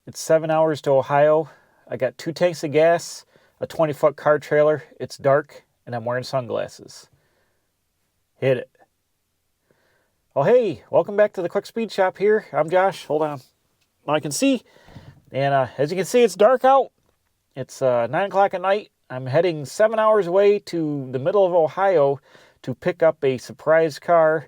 It's 7 hours to Ohio. I got 2 tanks of gas, a 20-foot car trailer. It's dark, and I'm wearing sunglasses. Hit it. Oh, hey, welcome back to the Quick Speed Shop here. I'm Josh. Hold on. Now I can see. And as you can see, it's dark out. It's 9 o'clock at night. I'm heading 7 hours away to the middle of Ohio to pick up a surprise car.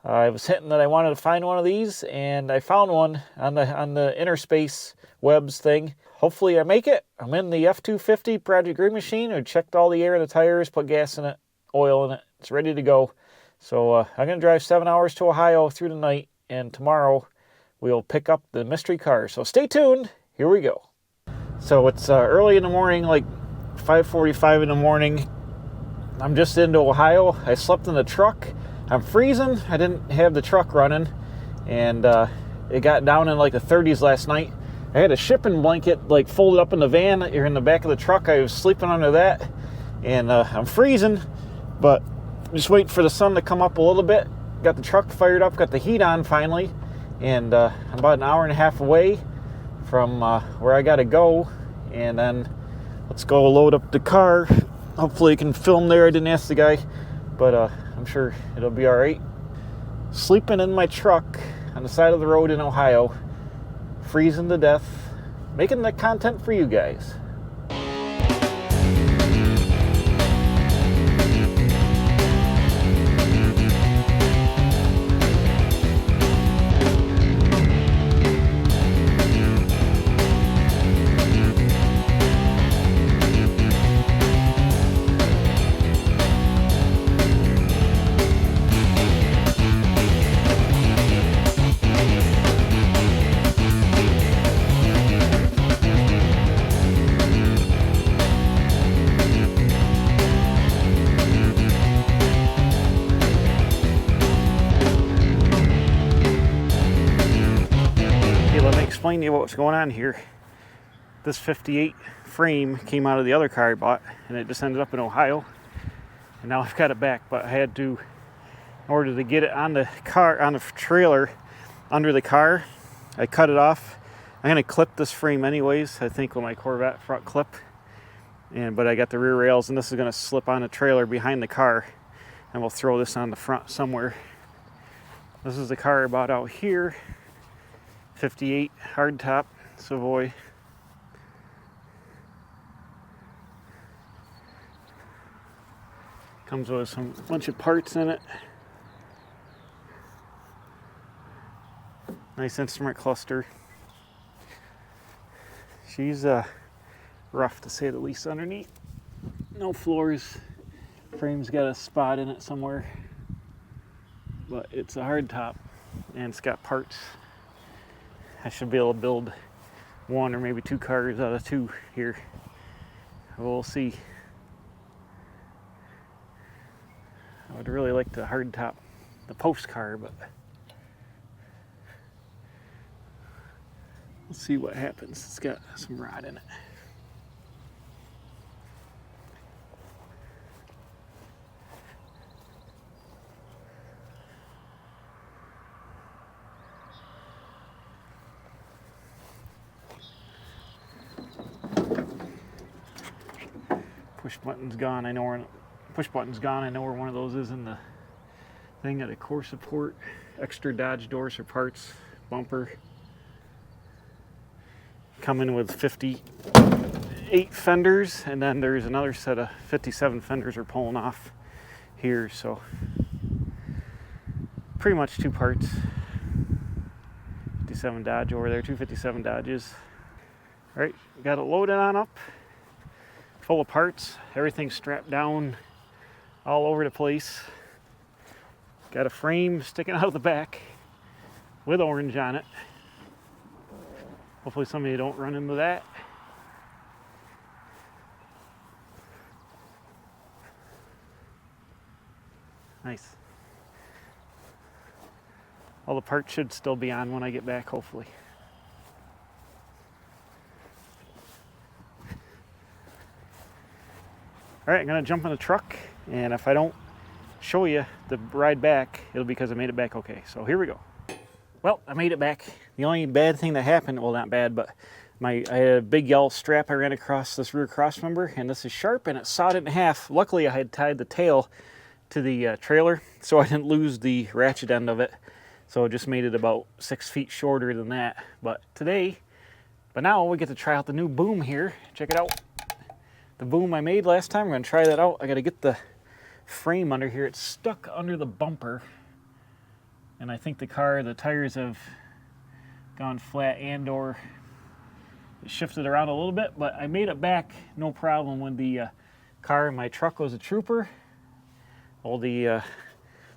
I was hinting that I wanted to find one of these, and I found one on the Interspace Webs thing. Hopefully I make it. I'm in the F-250 Project Green Machine. I checked all the air in the tires, put gas in it, oil in it. It's ready to go. So I'm going to drive 7 hours to Ohio through the night, and tomorrow we'll pick up the mystery car. So stay tuned. Here we go. So it's early in the morning, like 5:45 in the morning. I'm just into Ohio. I slept in the truck. I'm freezing. I didn't have the truck running, and it got down in like the 30s last night. I had a shipping blanket like folded up in the van or in the back of the truck. I was sleeping under that, and I'm freezing, but I'm just waiting for the sun to come up a little bit. Got the truck fired up, got the heat on finally, and I'm about an hour and a half away from where I gotta go. And then let's go load up the car. Hopefully I can film there. I didn't ask the guy, but I'm sure it'll be all right. Sleeping in my truck on the side of the road in Ohio, freezing to death, making the content for you guys. Explain to you what's going on here. This 58 frame came out of the other car I bought, and it just ended up in Ohio, and now I've got it back. But I had to, in order to get it on the car, on the trailer under the car, I cut it off. I'm gonna clip this frame anyways, I think, with my Corvette front clip, but I got the rear rails, and this is gonna slip on the trailer behind the car, and we'll throw this on the front somewhere. This is the car I bought out here. 58 hardtop Savoy. Comes with some bunch of parts in it. Nice instrument cluster. She's rough to say the least underneath. No floors. Frame's got a spot in it somewhere, but it's a hardtop and it's got parts. I should be able to build 1 or maybe 2 cars out of 2 here. We'll see. I would really like the hardtop, the post car, but we'll see what happens. It's got some rod in it. Push button's gone. I know where push button's gone. I know where one of those is in the thing. Got a core support, extra Dodge doors or parts, bumper. Coming with 58 fenders, and then there's another set of 57 fenders are pulling off here. So pretty much 2 parts. 57 Dodge over there, 257 Dodges. All right, got it loaded on up. Full of parts, everything strapped down all over the place. Got a frame sticking out of the back with orange on it. Hopefully somebody don't run into that. Nice. All the parts should still be on when I get back, hopefully. All right, I'm gonna jump in the truck, and if I don't show you the ride back, it'll be because I made it back okay. So here we go. Well, I made it back. The only bad thing that happened, well, not bad, but I had a big yellow strap I ran across this rear cross member, and this is sharp, and it sawed it in half. Luckily, I had tied the tail to the trailer, so I didn't lose the ratchet end of it. So it just made it about 6 feet shorter than that. But now we get to try out the new boom here. Check it out. The boom I made last time, we're gonna try that out. I gotta get the frame under here. It's stuck under the bumper. And I think the tires have gone flat and or it shifted around a little bit, but I made it back no problem when the car in my truck was a trooper. All the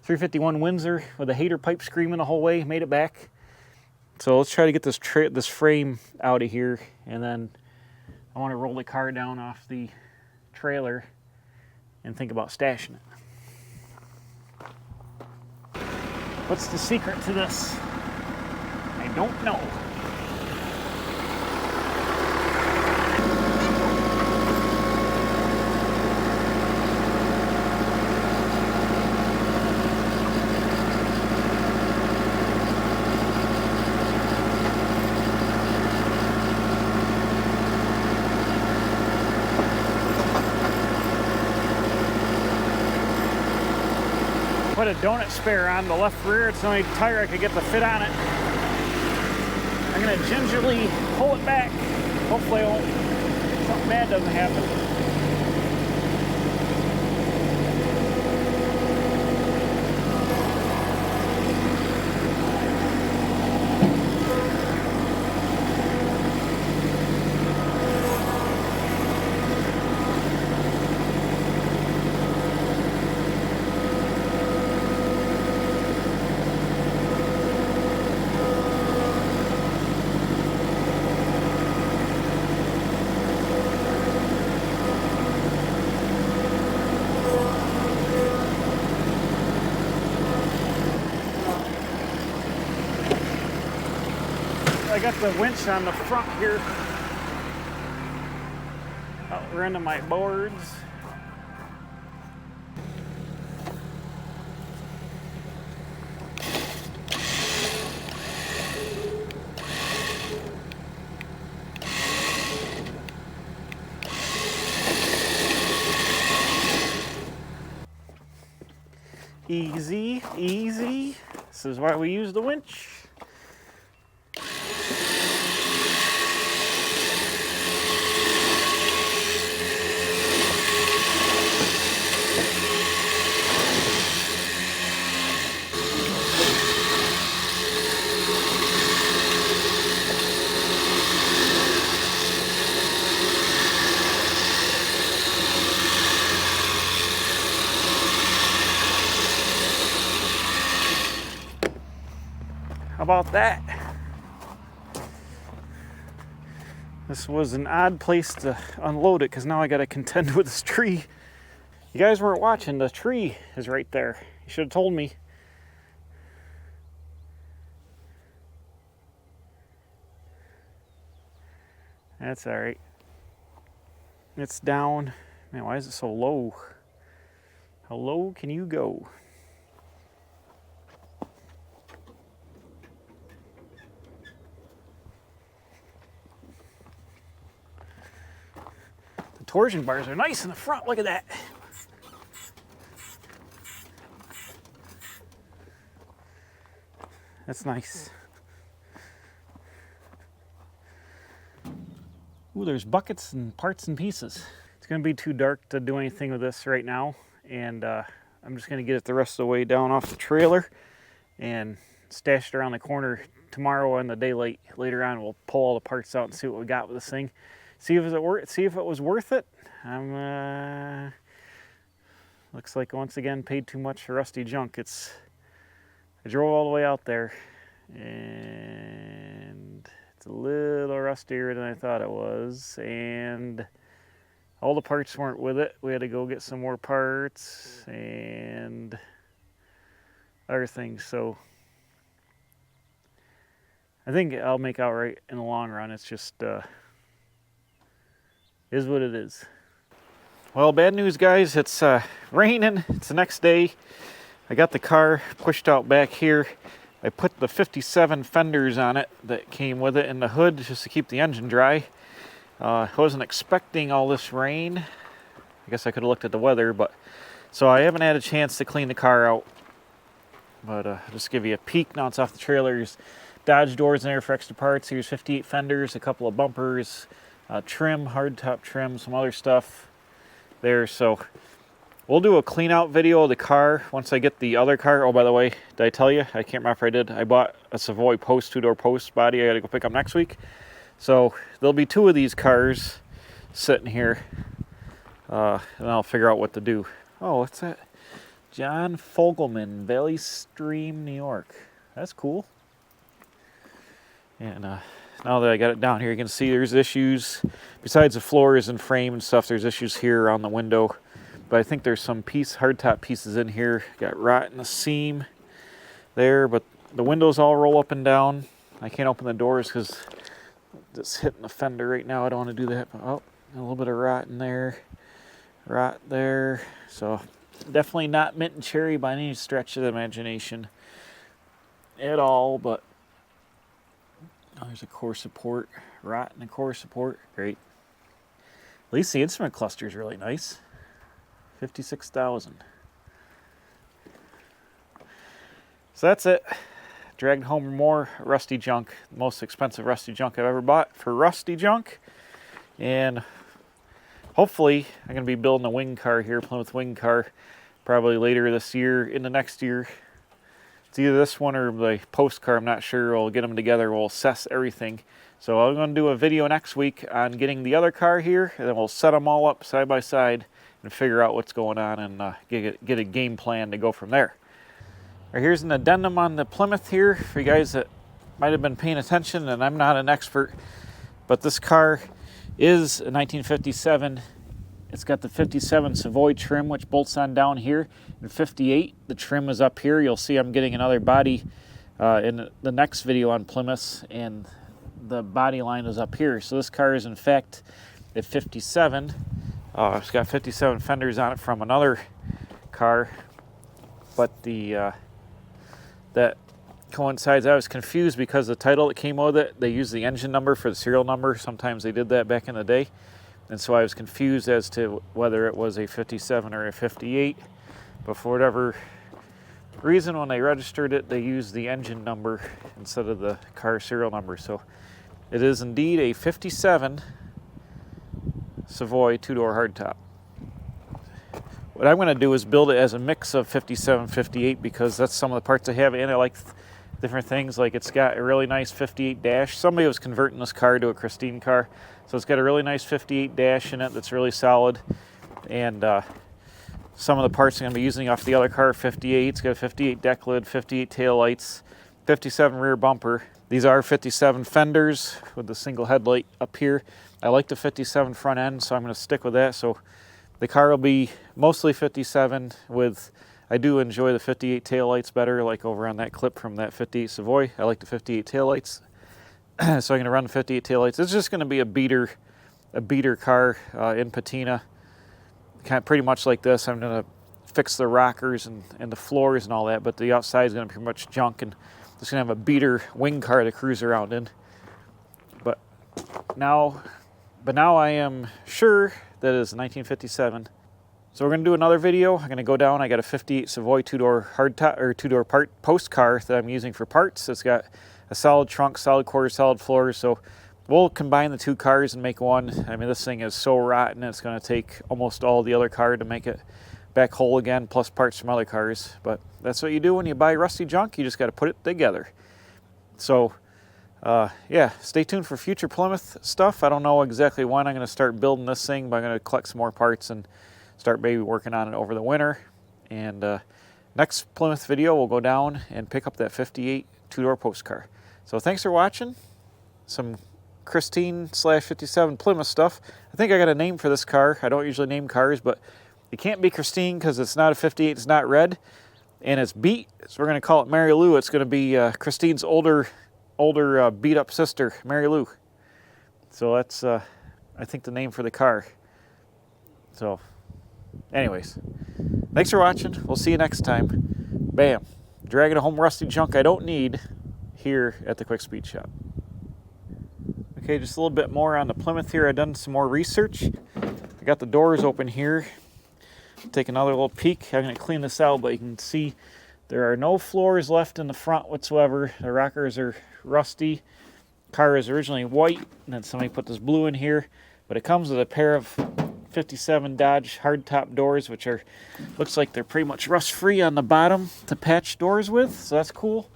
351 Windsor with a hater pipe screaming the whole way, made it back. So let's try to get this frame out of here, and then I want to roll the car down off the trailer and think about stashing it. What's the secret to this? I don't know. Put a donut spare on the left rear. It's the only tire I could get the fit on it. I'm gonna gingerly pull it back. Hopefully something bad doesn't happen. I got the winch on the front here. Oh, we're into my boards. Easy, easy. This is why we use the winch. How about that? This was an odd place to unload it because now I got to contend with this tree. You guys weren't watching. The tree is right there. You should have told me. That's all right. It's down. Man, why is it so low? How low can you go? Torsion bars are nice in the front. Look at that. That's nice. Ooh, there's buckets and parts and pieces. It's going to be too dark to do anything with this right now, and I'm just going to get it the rest of the way down off the trailer and stash it around the corner. Tomorrow in the daylight later on, we'll pull all the parts out and see what we got with this thing. See if it was worth it. Looks like once again paid too much for rusty junk. I drove all the way out there, and it's a little rustier than I thought it was, and all the parts weren't with it. We had to go get some more parts and other things. So I think I'll make out right in the long run. It's just is what it is. Well, bad news, guys. It's raining. It's the next day. I got the car pushed out back here. I put the 57 fenders on it that came with it in the hood just to keep the engine dry. I wasn't expecting all this rain. I guess I could have looked at the weather, but so I haven't had a chance to clean the car out. But I'll just give you a peek. Now it's off the trailer. There's Dodge doors in there for extra parts. Here's 58 fenders, a couple of bumpers, trim, hardtop trim, some other stuff there. So we'll do a clean out video of the car once I get the other car. Oh, by the way, did I tell you? I can't remember if I did. I bought a Savoy post, two-door post body. I got to go pick up next week. So there'll be two of these cars sitting here, and I'll figure out what to do. Oh, what's that? John Fogelman, Valley Stream, New York. That's cool. And now that I got it down here, you can see there's issues. Besides the floors and frame and stuff, there's issues here around the window. But I think there's some hardtop pieces in here. Got rot in the seam there, but the windows all roll up and down. I can't open the doors because it's hitting the fender right now. I don't want to do that. But, oh, a little bit of rot in there. Rot there. So definitely not mint and cherry by any stretch of the imagination at all, but oh, there's a core support. Rot in the core support. Great. At least the instrument cluster is really nice. 56,000. So that's it. Dragged home more rusty junk. The most expensive rusty junk I've ever bought for rusty junk. And hopefully I'm going to be building a wing car here, Plymouth wing car, probably later this year, into next year. It's either this one or the post car, I'm not sure. We'll get them together, we'll assess everything. So I'm going to do a video next week on getting the other car here, and then we'll set them all up side by side and figure out what's going on and get a game plan to go from there. All right, here's an addendum on the Plymouth here for you guys that might have been paying attention, and I'm not an expert, but this car is a 1957. It's got the 57 Savoy trim, which bolts on down here. In 58, the trim is up here. You'll see I'm getting another body in the next video on Plymouth, and the body line is up here. So this car is, in fact, at 57. It's got 57 fenders on it from another car, but that coincides. I was confused because the title that came with it, they used the engine number for the serial number. Sometimes they did that back in the day. And so I was confused as to whether it was a 57 or a 58. But for whatever reason, when they registered it, they used the engine number instead of the car serial number. So it is indeed a 57 Savoy two-door hardtop. What I'm going to do is build it as a mix of 57, 58, because that's some of the parts I have, and I like different things. Like it's got a really nice 58 dash. Somebody was converting this car to a Christine car, so it's got a really nice 58 dash in it that's really solid. And some of the parts I'm going to be using off the other car, 58. It's got a 58 deck lid, 58 tail lights, 57 rear bumper. These are 57 fenders with the single headlight up here. I like the 57 front end, so I'm going to stick with that. So the car will be mostly 57 with, I do enjoy the 58 taillights better, like over on that clip from that 58 Savoy. I like the 58 taillights. So I'm going to run the 58 taillights. It's just going to be a beater car in patina. Kind of pretty much like this. I'm going to fix the rockers and the floors and all that, but the outside is going to be pretty much junk, and just going to have a beater wing car to cruise around in. But now I am sure that is 1957. So we're going to do another video. I'm going to go down. I got a 58 Savoy two-door hardtop or two-door post car that I'm using for parts. It's got a solid trunk, solid quarters, solid floors. So we'll combine the two cars and make one. I mean, this thing is so rotten, it's going to take almost all the other car to make it back whole again, plus parts from other cars. But that's what you do when you buy rusty junk. You just got to put it together. So yeah, stay tuned for future Plymouth stuff. I don't know exactly when I'm going to start building this thing, but I'm going to collect some more parts and start maybe working on it over the winter. And next Plymouth video, we'll go down and pick up that 58 two-door post car. So thanks for watching. Some Christine/57 Plymouth stuff. I think I got a name for this car. I don't usually name cars, but it can't be Christine because it's not a 58, it's not red, and it's beat. So we're going to call it Mary Lou. It's going to be Christine's older beat-up sister, Mary Lou. So that's, I think, the name for the car. So, anyways, thanks for watching. We'll see you next time. Bam. dragging home rusty junk I don't need here at the Quick Speed Shop. Okay, just a little bit more on the Plymouth here. I've done some more research. I got the doors open here. Take another little peek. I'm going to clean this out, but you can see there are no floors left in the front whatsoever. The rockers are rusty. Car is originally white, and then somebody put this blue in here. But it comes with a pair of 57 Dodge hardtop doors, which are, looks like they're pretty much rust-free on the bottom to patch doors with, so that's cool.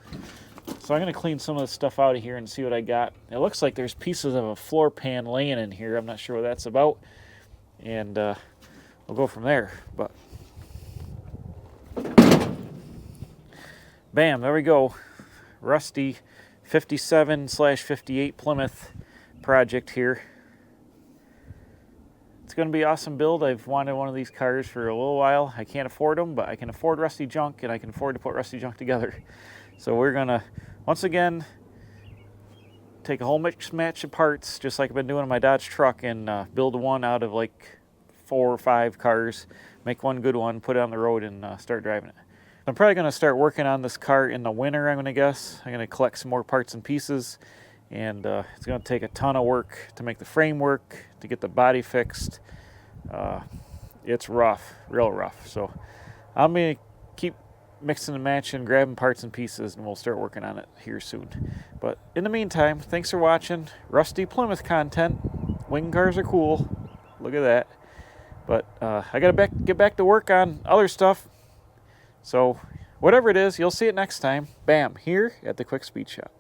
So I'm going to clean some of this stuff out of here and see what I got. It looks like there's pieces of a floor pan laying in here. I'm not sure what that's about. And we'll go from there. But bam, there we go. Rusty 57/58 Plymouth project here. It's going to be an awesome build. I've wanted one of these cars for a little while. I can't afford them, but I can afford rusty junk, and I can afford to put rusty junk together. So we're going to, once again, take a whole mix match of parts, just like I've been doing in my Dodge truck, and build one out of like 4 or 5 cars, make one good one, put it on the road, and start driving it. I'm probably going to start working on this car in the winter, I'm going to guess. I'm going to collect some more parts and pieces, and it's going to take a ton of work to make the frame work, to get the body fixed. It's rough, real rough. So I'm going to keep mixing and matching, grabbing parts and pieces, and we'll start working on it here soon. But in the meantime, thanks for watching. Rusty Plymouth content. Wing cars are cool. Look at that. But I got to get back to work on other stuff. So whatever it is, you'll see it next time. Bam, here at the Quick Speed Shop.